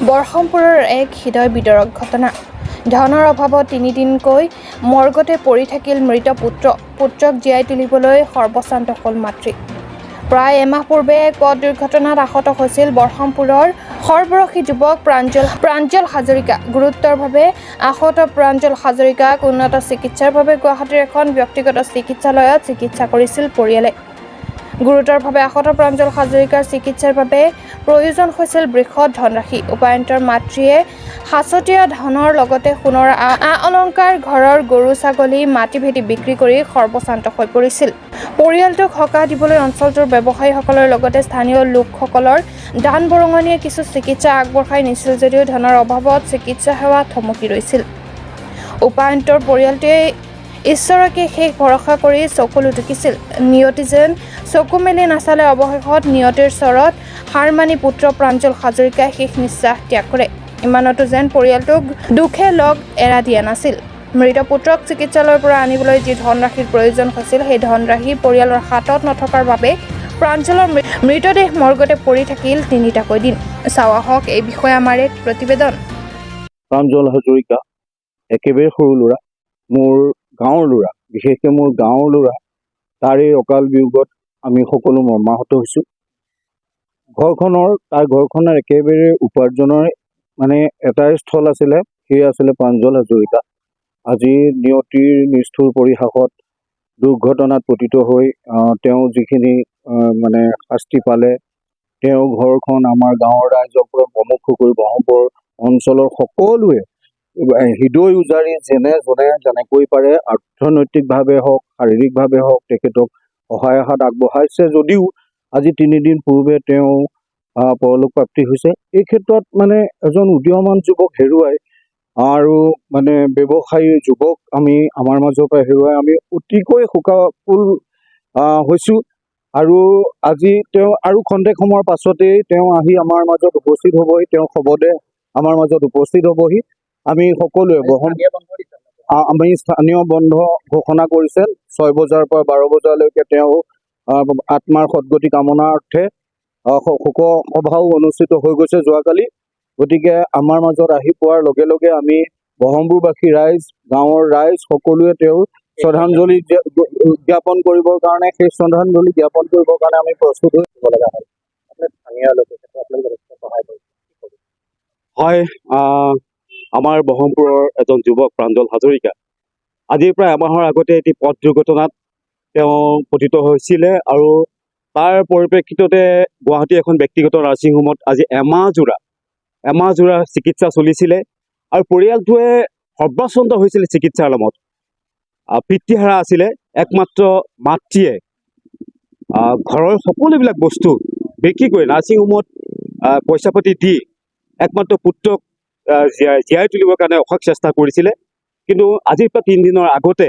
বৰহমপুৰৰ এক হৃদয় বিদাৰক ঘটনা। ধনৰ অভাৱত ৩ দিনকৈ মৰ্গতে পৰি থাকিল মৃত পুত্ৰক জীয়াই তুলিবলৈ সৰ্বশ্ৰান্ত হ'ল মাতৃ। প্ৰায় এমাহ পূৰ্বে এক পথ দুৰ্ঘটনাত আহত হৈছিল বৰহমপুৰৰ সৰ্বৰসী যুৱক প্ৰাঞ্জল হাজৰিকা। গুৰুতৰভাৱে আহত প্ৰাঞ্জল হাজৰিকাক উন্নত চিকিৎসাৰ বাবে গুৱাহাটীৰ এখন ব্যক্তিগত চিকিৎসালয়ত চিকিৎসা কৰিছিল পৰিয়ালে। গুৰুতৰভাৱে আহত প্ৰাঞ্জল হাজৰিকাৰ চিকিৎসাৰ বাবে প্ৰয়োজন হৈছিল বৃহৎ ধনৰাশি। উপায়ন্তৰ মাতৃয়ে সাঁচতীয়া ধনৰ লগতে সোণৰ অলংকাৰ, ঘৰৰ গৰু ছাগলী, মাটি ভেটি বিক্ৰী কৰি সৰ্বশ্ৰান্ত হৈ পৰিছিল। পৰিয়ালটোক সকাহ দিবলৈ অঞ্চলটোৰ ব্যৱসায়ীসকলৰ লগতে স্থানীয় লোকসকলৰ দান বৰঙণিয়ে কিছু চিকিৎসা আগবঢ়াই নিছিল যদিও ধনৰ অভাৱত চিকিৎসা সেৱা থমকি ৰৈছিল। উপায়ন্তৰ পৰিয়ালটোৱে ঈশ্বৰকে শেষ ভৰসা কৰি চকু লুটিকিছিল। নিয়তি যেন চকু মেলি নাচালে। অৱশেষত নিয়তিৰ চৰত হাৰ মানি পুত্ৰ প্ৰাঞ্জল হাজৰিকাই শেষ নিশ্বাস ত্যাগ কৰে। ইমানতো যেন পৰিয়ালটোক দুখে লগ এৰা দিয়া নাছিল। মৃত পুত্ৰক চিকিৎসালয়ৰ পৰা আনিবলৈ যি ধনৰাশিৰ প্ৰয়োজন হৈছিল, সেই ধনৰাশি পৰিয়ালৰ হাতত নথকাৰ বাবে প্ৰাঞ্জলৰ মৃতদেহ মৰ্গতে পৰি থাকিল ৩টাকৈ দিন। চাওঁ আহক এই বিষয়ে আমাৰ এক প্ৰতিবেদন। প্ৰাঞ্জল হাজৰিকা একেবাৰে সৰু ল'ৰা, মোৰ গাঁৱৰ ল'ৰা, বিশেষকৈ মোৰ গাঁৱৰ ল'ৰা। তাৰ এই অকাল বিয়োগত আমি সকলো মৰ্মাহত হৈছোঁ। তাৰ ঘৰখনৰ একেবাৰে উপাৰ্জনৰ এটাই স্থল আছিলে, সেয়া আছিলে প্ৰাঞ্জল হাজৰিকা। আজি নিয়তিৰ নিষ্ঠুৰ পৰিহাসত দুৰ্ঘটনাত পতিত হৈ তেওঁ যিখিনি শাস্তি পালে, তেওঁ ঘৰখন আমাৰ গাঁৱৰ ৰাইজক পৰা প্ৰমুখ কৰি ব্ৰহ্মপুৰ অঞ্চলৰ সকলোৱে হৃদয় উজাৰি যেনে যেনেকৈ পাৰে অৰ্থনৈতিকভাৱে হওক, শাৰীৰিকভাৱে হওক তেখেতক সহায় হাত আগবঢ়াইছে। যদিও আজি 3 দিন পূৰ্বে তেওঁ পৰলোক প্ৰাপ্তি হৈছে। এই ক্ষেত্ৰত এজন উদীয়মান যুৱক হেৰুৱাই আৰু ব্যৱসায়ী যুৱক আমি আমাৰ মাজৰ পৰা হেৰুৱাই আমি অতিকৈ শোকাকুল হৈছোঁ। আৰু আজি তেওঁ আৰু খন্তেক সময়ৰ পাছতেই তেওঁ আহি আমাৰ মাজত উপস্থিত হ'বহি, তেওঁ শৱদেহ আমাৰ মাজত উপস্থিত হ'বহি। আমি সকলোৱে আমি স্থানীয় বন্ধ ঘোষণা কৰিছে। 6 বজাৰ পৰা 12 বজালৈকে তেওঁ আত্মাৰ সদ্গতি কামনাৰ্থে শোক সভাও অনুষ্ঠিত হৈ গৈছে যোৱাকালি। গতিকে আমাৰ মাজত আহি পোৱাৰ লগে লগে আমি ব্ৰহ্মপুৰবাসী ৰাইজ, গাঁৱৰ ৰাইজ সকলোৱে তেওঁৰ শ্ৰদ্ধাঞ্জলি জ্ঞাপন কৰিবৰ কাৰণে আমি প্ৰস্তুত হৈ থাকিব লগা হয়। হয়, আমাৰ ব্ৰহ্মপুৰৰ এজন যুৱক প্ৰাঞ্জল হাজৰিকা আজিৰ প্ৰায় এমাহৰ আগতে এটি পথ দুৰ্ঘটনাত তেওঁ পতিত হৈছিলে আৰু তাৰ পৰিপ্ৰেক্ষিততে গুৱাহাটী এখন ব্যক্তিগত নাৰ্ছিং হোমত আজি এমাহ জোৰা চিকিৎসা চলিছিলে আৰু পৰিয়ালটোৱে সৰ্বশ্ৰান্ত হৈছিলে চিকিৎসাৰ নামত। পিতৃহাৰা আছিলে। একমাত্ৰ মাতৃয়ে ঘৰৰ সকলোবিলাক বস্তু বিক্ৰী কৰি নাৰ্ছিং হোমত পইচা পাতি দি একমাত্ৰ পুত্ৰক জীয়াই তুলিবৰ কাৰণে অশেষ চেষ্টা কৰিছিলে। কিন্তু আজিৰ পৰা 3 দিনৰ আগতে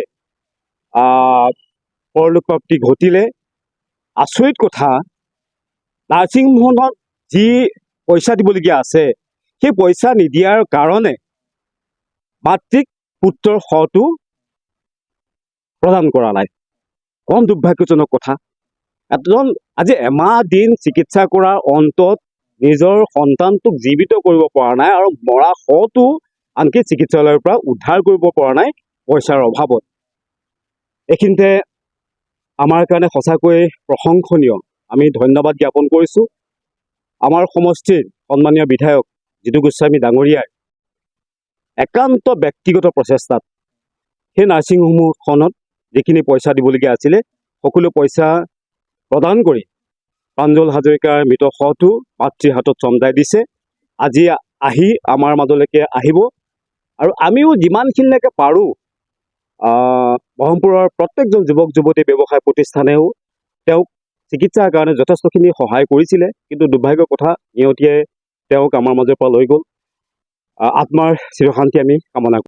পৰলোক প্ৰাপ্তি ঘটিলে। আচৰিত কথা, নাৰ্ছিং হোমত যি পইচা দিবলগীয়া আছে, সেই পইচা নিদিয়াৰ কাৰণে মাতৃক পুত্ৰৰ শটো প্ৰদান কৰা নাই। কম দুৰ্ভাগ্যজনক কথা। আজি এমাহ দিন চিকিৎসা কৰাৰ অন্তত নিজৰ সন্তানটোক জীৱিত কৰিব পৰা নাই আৰু মৰা শটো আনকি চিকিৎসালয়ৰ পৰা উদ্ধাৰ কৰিব পৰা নাই পইচাৰ অভাৱত। এইখিনিতে আমাৰ কাৰণে সঁচাকৈ প্ৰশংসনীয়। আমি ধন্যবাদ জ্ঞাপন কৰিছোঁ আমাৰ সমষ্টিৰ সন্মানীয় বিধায়ক জিতু গোস্বামী ডাঙৰীয়াৰ একান্ত ব্যক্তিগত প্ৰচেষ্টাত সেই নাৰ্ছিং হোমখনত যিখিনি পইচা দিবলগীয়া আছিলে সকলো পইচা প্ৰদান কৰি প্ৰাঞ্জল হাজৰিকাৰ মৃত শটো মাতৃৰ হাতত চমজাই দিছে। আজি আহি আমাৰ মাজলৈকে আহিব আৰু আমিও যিমানখিনিলৈকে পাৰোঁ ব্ৰহ্মপুৰৰ প্ৰত্যেকজন যুৱক যুৱতী ব্যৱসায় প্ৰতিষ্ঠানেও তেওঁক চিকিৎসাৰ কাৰণে যথেষ্টখিনি সহায় কৰিছিলে। কিন্তু দুৰ্ভাগ্যৰ কথা, নিয়তিয়ে তেওঁক আমাৰ মাজৰ পৰা লৈ গ'ল। আত্মাৰ চিৰশান্তি আমি কামনা কৰোঁ।